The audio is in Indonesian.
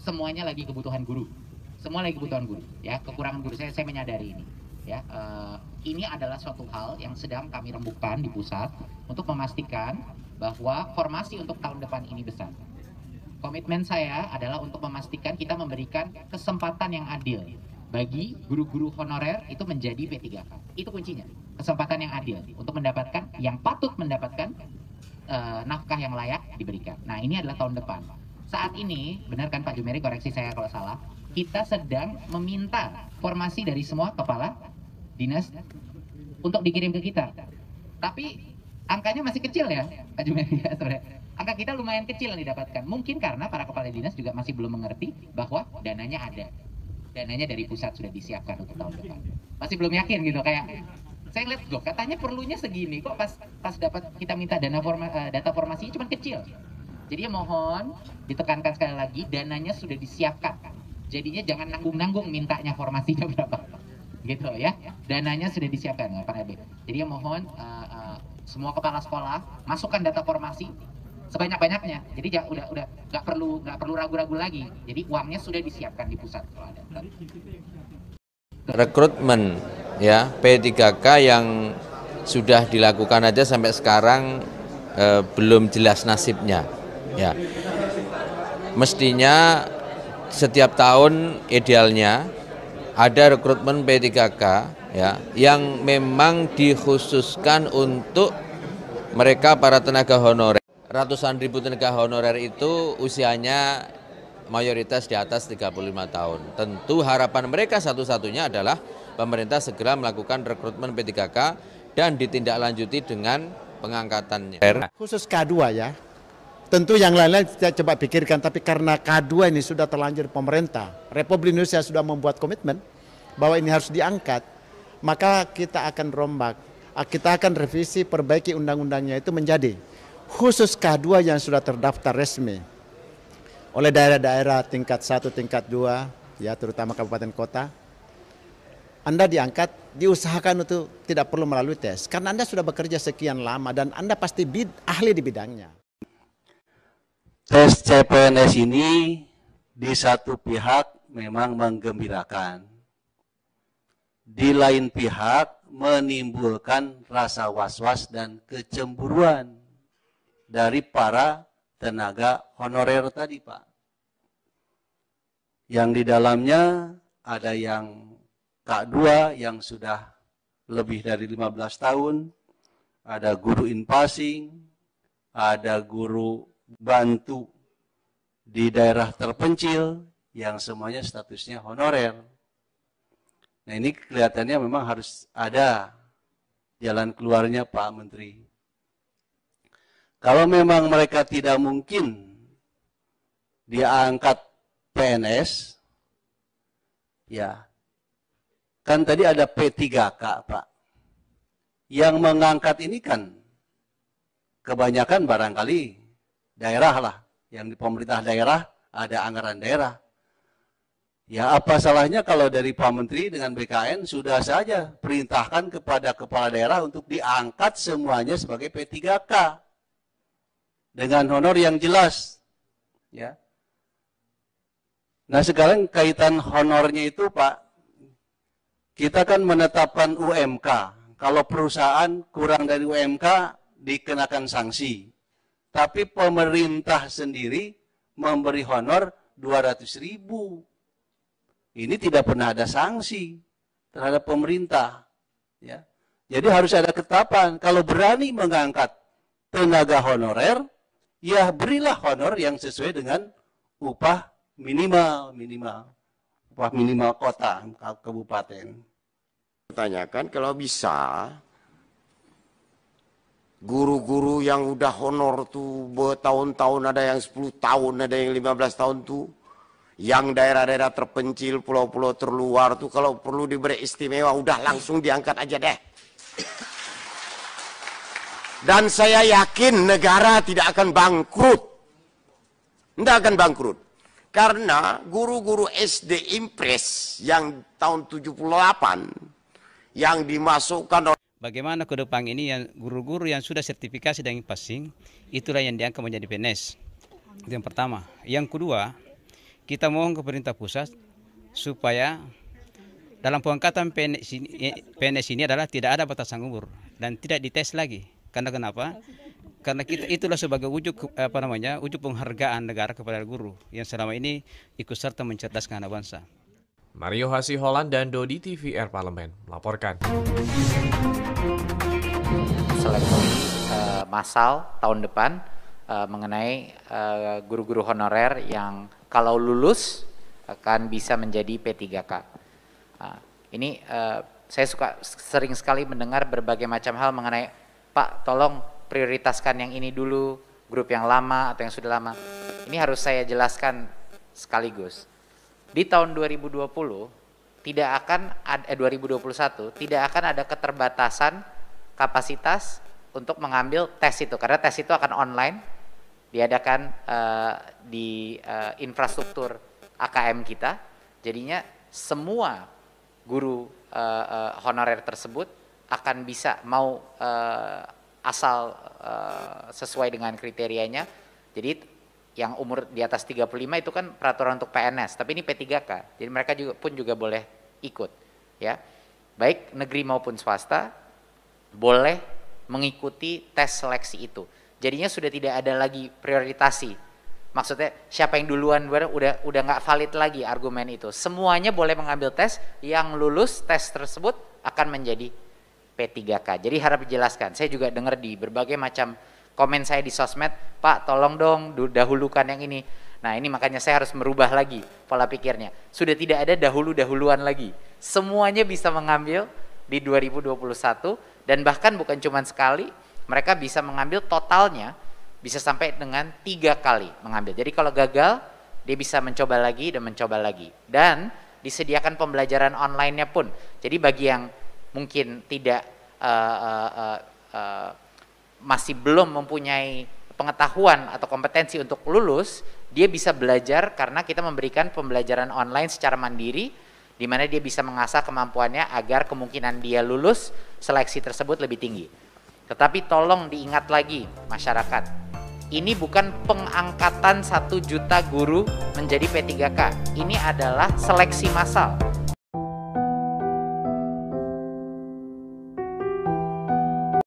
semuanya lagi kebutuhan guru. Semua lagi kebutuhan guru, ya. Kekurangan guru saya menyadari ini. Ya, ini adalah suatu hal yang sedang kami rembukkan di pusat untuk memastikan bahwa formasi untuk tahun depan ini besar. Komitmen saya adalah untuk memastikan kita memberikan kesempatan yang adil bagi guru-guru honorer itu menjadi P3K. Itu kuncinya, kesempatan yang adil untuk mendapatkan yang patut mendapatkan nafkah yang layak diberikan. Nah, ini adalah tahun depan. Saat ini, benar kan Pak Jumeri, koreksi saya kalau salah, kita sedang meminta formasi dari semua kepala dinas untuk dikirim ke kita. Tapi angkanya masih kecil ya, Pak Jumeri, ya, angka kita lumayan kecil yang didapatkan. Mungkin karena para kepala dinas juga masih belum mengerti bahwa dananya ada. Dananya dari pusat sudah disiapkan untuk tahun depan. Masih belum yakin gitu, kayak saya lihat loh, katanya perlunya segini, kok pas dapat kita minta data formasinya cuma kecil. Jadi mohon ditekankan sekali lagi, dananya sudah disiapkan. Jadinya jangan nanggung-nanggung mintanya formasinya berapa, gitu ya. Dananya sudah disiapkan, Pak Ebe. Jadi mohon semua kepala sekolah masukkan data formasi sebanyak-banyaknya. Jadi udah nggak perlu ragu-ragu lagi. Jadi uangnya sudah disiapkan di pusat kalau ada. Rekrutmen ya P3K yang sudah dilakukan aja sampai sekarang belum jelas nasibnya. Ya, mestinya setiap tahun idealnya ada rekrutmen P3K ya yang memang dikhususkan untuk mereka para tenaga honorer. Ratusan ribu tenaga honorer itu usianya mayoritas di atas 35 tahun. Tentu harapan mereka satu-satunya adalah pemerintah segera melakukan rekrutmen P3K dan ditindaklanjuti dengan pengangkatannya. Khusus K2 ya, tentu yang lain-lain kita coba pikirkan, tapi karena K2 ini sudah terlanjur pemerintah, Republik Indonesia sudah membuat komitmen bahwa ini harus diangkat, maka kita akan rombak, kita akan revisi, perbaiki undang-undangnya itu menjadi khusus K2 yang sudah terdaftar resmi oleh daerah-daerah tingkat 1, tingkat 2, ya terutama kabupaten kota. Anda diangkat, diusahakan untuk tidak perlu melalui tes, karena Anda sudah bekerja sekian lama dan Anda pasti ahli di bidangnya. Tes CPNS ini di satu pihak memang menggembirakan, di lain pihak menimbulkan rasa was-was dan kecemburuan dari para tenaga honorer tadi, Pak. Yang di dalamnya ada yang K2 yang sudah lebih dari 15 tahun, ada guru in-passing, ada guru bantu di daerah terpencil yang semuanya statusnya honorer. Nah, ini kelihatannya memang harus ada jalan keluarnya, Pak Menteri. Kalau memang mereka tidak mungkin diangkat PNS, ya kan tadi ada P3K, Pak. Yang mengangkat ini kan kebanyakan barangkali daerah lah, yang di pemerintah daerah ada anggaran daerah. Ya apa salahnya kalau dari Pak Menteri dengan BKN sudah saja perintahkan kepada kepala daerah untuk diangkat semuanya sebagai P3K. Dengan honor yang jelas, ya. Nah sekarang kaitan honornya itu, Pak, kita kan menetapkan UMK. Kalau perusahaan kurang dari UMK dikenakan sanksi. Tapi pemerintah sendiri memberi honor 200.000. Ini tidak pernah ada sanksi terhadap pemerintah, ya. Jadi harus ada ketetapan. Kalau berani mengangkat tenaga honorer, ya berilah honor yang sesuai dengan upah minimal kota, kabupaten. Tanyakan kalau bisa guru-guru yang udah honor tuh bertahun-tahun, ada yang 10 tahun, ada yang 15 tahun tuh, yang daerah-daerah terpencil, pulau-pulau terluar tuh kalau perlu diberi istimewa udah langsung diangkat aja deh. Dan saya yakin negara tidak akan bangkrut. Tidak akan bangkrut. Karena guru-guru SD Impres yang tahun 78 yang dimasukkan oleh... Bagaimana ke depan ini yang guru-guru yang sudah sertifikasi dan passing, itulah yang diangkat menjadi PNS. Itu yang pertama. Yang kedua, kita mohon ke pemerintah pusat supaya dalam pengangkatan PNS ini adalah tidak ada batasan umur dan tidak dites lagi. Karena kenapa? Karena kita itulah sebagai wujud wujud penghargaan negara kepada guru yang selama ini ikut serta mencerdaskan anak bangsa. Mario Hasiholan dan Dodi TVR Parlemen melaporkan. Seleksi massal tahun depan mengenai guru-guru honorer yang kalau lulus akan bisa menjadi P3K. Ini saya sering sekali mendengar berbagai macam hal mengenai, Pak, tolong prioritaskan yang ini dulu, grup yang lama atau yang sudah lama. Ini harus saya jelaskan sekaligus. Di tahun 2020 tidak akan ada 2021 tidak akan ada keterbatasan kapasitas untuk mengambil tes itu, karena tes itu akan online, diadakan di infrastruktur AKM kita. Jadinya semua guru honorer tersebut akan bisa asal sesuai dengan kriterianya. Jadi yang umur di atas 35 itu kan peraturan untuk PNS, tapi ini P3K. Jadi mereka juga boleh ikut, ya. Baik negeri maupun swasta boleh mengikuti tes seleksi itu. Jadinya sudah tidak ada lagi prioritasi. Maksudnya siapa yang duluan udah nggak valid lagi argumen itu. Semuanya boleh mengambil tes, yang lulus tes tersebut akan menjadi P3K. Jadi harap dijelaskan. Saya juga dengar di berbagai macam komen saya di sosmed, Pak tolong dong dahulukan yang ini. Nah ini makanya saya harus merubah lagi pola pikirnya. Sudah tidak ada dahuluan lagi. Semuanya bisa mengambil di 2021 dan bahkan bukan cuma sekali, mereka bisa mengambil totalnya bisa sampai dengan 3 kali mengambil. Jadi kalau gagal dia bisa mencoba lagi dan mencoba lagi. Dan disediakan pembelajaran online-nya pun. Jadi bagi yang mungkin tidak masih belum mempunyai pengetahuan atau kompetensi untuk lulus, dia bisa belajar karena kita memberikan pembelajaran online secara mandiri, di mana dia bisa mengasah kemampuannya agar kemungkinan dia lulus seleksi tersebut lebih tinggi. Tetapi tolong diingat lagi masyarakat, ini bukan pengangkatan 1 juta guru menjadi P3K, ini adalah seleksi massal.